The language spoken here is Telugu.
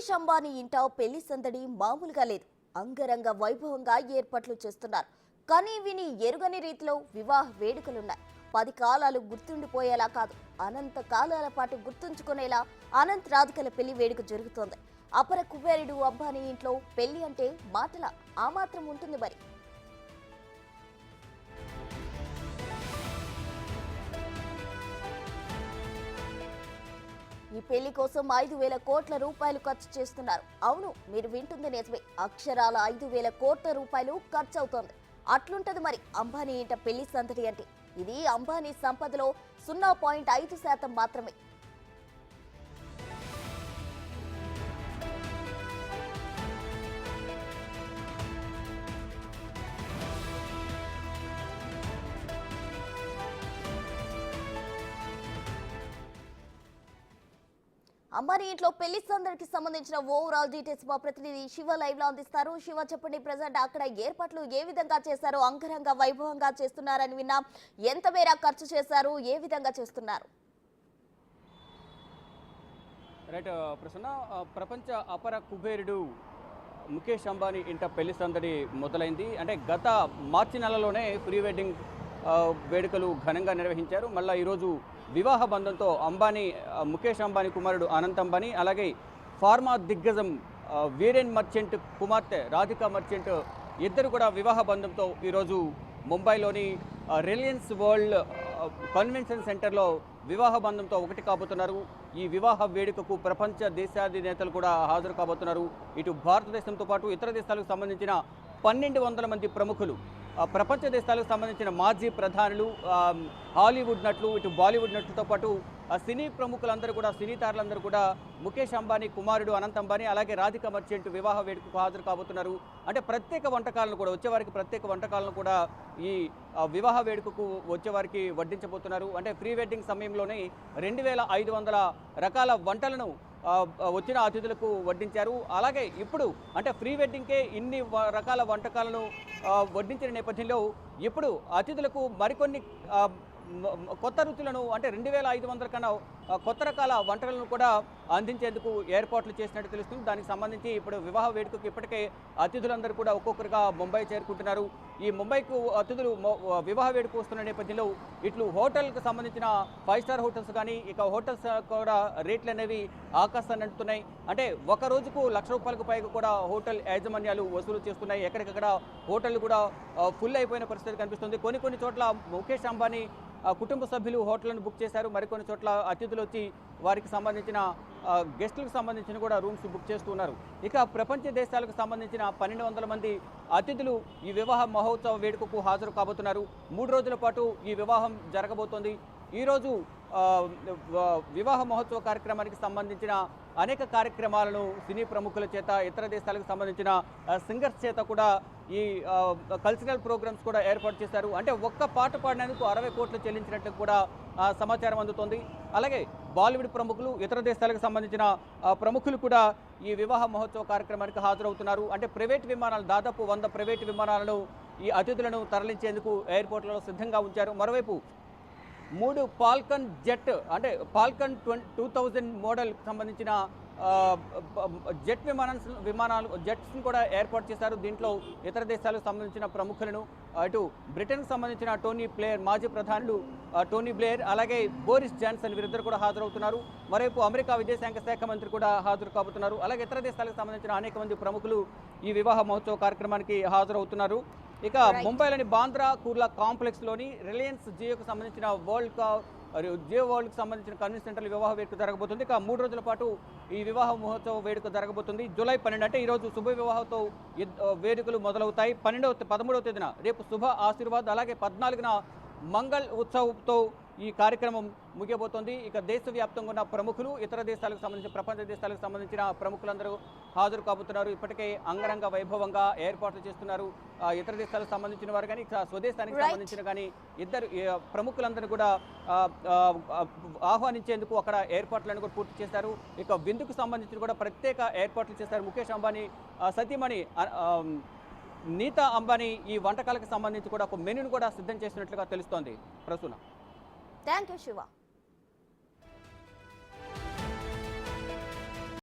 ముఖేష్ అంబానీ ఇంట పెళ్లి సందడి మామూలుగా లేదు. అంగరంగ వైభవంగా ఏర్పాట్లు చేస్తున్నారు. కానీ విని ఎరుగని రీతిలో వివాహ వేడుకలున్నాయి. 10 కాలాలు గుర్తుండిపోయేలా కాదు, అనంత కాలాల పాటు గుర్తుంచుకునేలా అనంత్ రాధికల పెళ్లి వేడుక జరుగుతోంది. అపర కుబేరుడు అంబానీ ఇంట్లో పెళ్లి అంటే మాటల ఆ మాత్రం ఉంటుంది మరి. ఈ పెళ్లి కోసం 5,000 కోట్ల రూపాయలు ఖర్చు చేస్తున్నారు. అవును, మీరు వింటుంది నిజమే. అక్షరాల 5,000 కోట్ల రూపాయలు ఖర్చు అవుతోంది. అట్లుంటది మరి అంబానీ ఇంట పెళ్లి సందడి అంటే. ఇది అంబానీ సంపదలో 0.5% మాత్రమే. అంబానీ ఇంట్లో పెళ్లి సందడికి సంబంధించిన ఓవరాల్ డీటెయిల్స్ మా ప్రతినిధి శివ లైవ్ లో అందిస్తారు. శివ, చెప్పండి, ప్రజెంట్ అక్కడ ఏర్పాట్లు ఏ విధంగా చేశారు? అంగరంగ వైభవంగా చేస్తున్నారని విన్నాం. ఎంత మేర ఖర్చు చేశారు? ఏ విధంగా చేస్తున్నారు? రైట్ ప్రసన్న, ప్రపంచ అపర కుబేరుడు ముఖేష్ అంబానీ ఇంట పెళ్లి సందడి మొదలైంది. అంటే గత మార్చి నెలలోనే ప్రీ వెడ్డింగ్ వేడుకలు ఘనంగా నిర్వహించారు. మళ్ళీ ఈరోజు వివాహ బంధంతో అంబానీ, ముఖేష్ అంబానీ కుమారుడు అనంత్ అంబానీ, అలాగే ఫార్మా దిగ్గజం వీరేన్ మర్చెంట్ కుమార్తె రాధికా మర్చెంట్ ఇద్దరు కూడా వివాహ బంధంతో ఈరోజు ముంబైలోని రిలయన్స్ వరల్డ్ కన్వెన్షన్ సెంటర్లో వివాహ బంధంతో ఒకటి కాబోతున్నారు. ఈ వివాహ వేడుకకు ప్రపంచ దేశాధినేతలు కూడా హాజరు కాబోతున్నారు. ఇటు భారతదేశంతో పాటు ఇతర దేశాలకు సంబంధించిన 1,200 మంది ప్రముఖులు, ప్రపంచ దేశాలకు సంబంధించిన మాజీ ప్రధానులు, హాలీవుడ్ నటులు, ఇటు బాలీవుడ్ నటులతో పాటు సినీ ప్రముఖులందరూ కూడా, సినీ తారలందరూ కూడా ముఖేష్ అంబానీ కుమారుడు అనంత్ అంబానీ అలాగే రాధికా మర్చెంట్ వివాహ వేడుకకు హాజరు కాబోతున్నారు. అంటే ప్రత్యేక వంటకాలను కూడా, వచ్చేవారికి ప్రత్యేక వంటకాలను కూడా ఈ వివాహ వేడుకకు వచ్చేవారికి వడ్డించబోతున్నారు. అంటే ప్రీ వెడ్డింగ్ సమయంలోనే 2,500 రకాల వంటలను వచ్చిన అతిథులకు వడ్డించారు. అలాగే ఇప్పుడు అంటే ప్రీ వెడ్డింగ్కే ఇన్ని రకాల వంటకాలను వడ్డించిన నేపథ్యంలో ఇప్పుడు అతిథులకు మరికొన్ని కొత్త రుచులను, అంటే 2,500 కన్నా కొత్త రకాల వంటలను కూడా అందించేందుకు ఏర్పాట్లు చేసినట్టు తెలుస్తుంది. దానికి సంబంధించి ఇప్పుడు వివాహ వేడుకకు ఇప్పటికే అతిథులందరూ కూడా ఒక్కొక్కరుగా ముంబై చేరుకుంటున్నారు. ఈ ముంబైకు అతిథులు వివాహ వేడుక వస్తున్న నేపథ్యంలో ఇట్లు హోటల్కి సంబంధించిన 5 స్టార్ హోటల్స్ కానీ, ఇక హోటల్స్ కూడా రేట్లు అనేవి ఆకాశాన్ని అంటున్నాయి. అంటే ఒక రోజుకు ₹1,00,000 పైగా కూడా హోటల్ యాజమాన్యాలు వసూలు చేస్తున్నాయి. ఎక్కడికక్కడ హోటళ్లు కూడా ఫుల్ అయిపోయిన పరిస్థితి కనిపిస్తుంది. కొన్ని చోట్ల ముఖేష్ అంబానీ కుటుంబ సభ్యులు హోటళ్లను బుక్ చేశారు. మరికొన్ని చోట్ల అతిథులు వచ్చి వారికి సంబంధించిన గెస్టులకు సంబంధించిన కూడా రూమ్స్ బుక్ చేస్తున్నారు. ఇక ప్రపంచ దేశాలకు సంబంధించిన 1,200 మంది అతిథులు ఈ వివాహ మహోత్సవ వేడుకకు హాజరు కాబోతున్నారు. 3 రోజుల పాటు ఈ వివాహం జరగబోతోంది. ఈరోజు వివాహ మహోత్సవ కార్యక్రమానికి సంబంధించిన అనేక కార్యక్రమాలను సినీ ప్రముఖుల చేత, ఇతర దేశాలకు సంబంధించిన సింగర్స్ చేత కూడా ఈ కల్చరల్ ప్రోగ్రామ్స్ కూడా ఏర్పాటు చేశారు. అంటే ఒక్క పాట పాడినందుకు 60 కోట్లు చెల్లించినట్లు కూడా సమాచారం అందుతోంది. అలాగే బాలీవుడ్ ప్రముఖులు, ఇతర దేశాలకు సంబంధించిన ప్రముఖులు కూడా ఈ వివాహ మహోత్సవ కార్యక్రమానికి హాజరవుతున్నారు. అంటే ప్రైవేట్ విమానాలు, దాదాపు 100 ప్రైవేట్ విమానాలను ఈ అతిథులను తరలించేందుకు ఎయిర్పోర్ట్లలో సిద్ధంగా ఉంచారు. మరోవైపు 3 ఫాల్కన్ జెట్, అంటే ఫాల్కన్ 2000 మోడల్ సంబంధించిన జెట్ జెట్స్ని కూడా ఏర్పాటు చేశారు. దీంట్లో ఇతర దేశాలకు సంబంధించిన ప్రముఖులను, అటు బ్రిటన్కు సంబంధించిన టోనీ బ్లేర్, మాజీ ప్రధానులు టోనీ బ్లేర్, అలాగే బోరిస్ జాన్సన్ వీరిద్దరు కూడా హాజరవుతున్నారు. మరోవైపు అమెరికా విదేశాంగ శాఖ మంత్రి కూడా హాజరు కాబోతున్నారు. అలాగే ఇతర దేశాలకు సంబంధించిన అనేక మంది ప్రముఖులు ఈ వివాహ మహోత్సవ కార్యక్రమానికి హాజరవుతున్నారు. ఇక ముంబైలోని బాంద్రా కుర్లా కాంప్లెక్స్లోని రిలయన్స్ జియోకు సంబంధించిన జియో వరల్డ్కి సంబంధించిన కన్వెన్షన్ సెంటర్లో వివాహ వేడుక జరగబోతుంది. ఇక 3 రోజుల పాటు ఈ వివాహ మహోత్సవ వేడుక జరగబోతుంది. జూలై 12, అంటే ఈరోజు శుభ వివాహంతో వేడుకలు మొదలవుతాయి. 13వ తేదీన రేపు శుభ ఆశీర్వాద్, అలాగే 14న మంగళ్ ఉత్సవ్తో ఈ కార్యక్రమం ముగియబోతోంది. ఇక దేశవ్యాప్తంగా ఉన్న ప్రముఖులు, ఇతర దేశాలకు సంబంధించిన, ప్రపంచ దేశాలకు సంబంధించిన ప్రముఖులందరూ హాజరు కాబోతున్నారు. ఇప్పటికే అంగరంగ వైభవంగా ఏర్పాట్లు చేస్తున్నారు. ఇతర దేశాలకు సంబంధించిన వారు కానీ, స్వదేశానికి సంబంధించిన కానీ ఇద్దరు ప్రముఖులందరూ కూడా ఆహ్వానించేందుకు అక్కడ ఏర్పాట్లను కూడా పూర్తి చేశారు. ఇక విందుకు సంబంధించిన కూడా ప్రత్యేక ఏర్పాట్లు చేశారు. ముఖేష్ అంబానీ సతీమణి నీతా అంబానీ ఈ వంటకాలకు సంబంధించి కూడా ఒక మెనూను కూడా సిద్ధం చేసినట్లుగా తెలుస్తోంది. ప్రసూన. Thank you Shiva.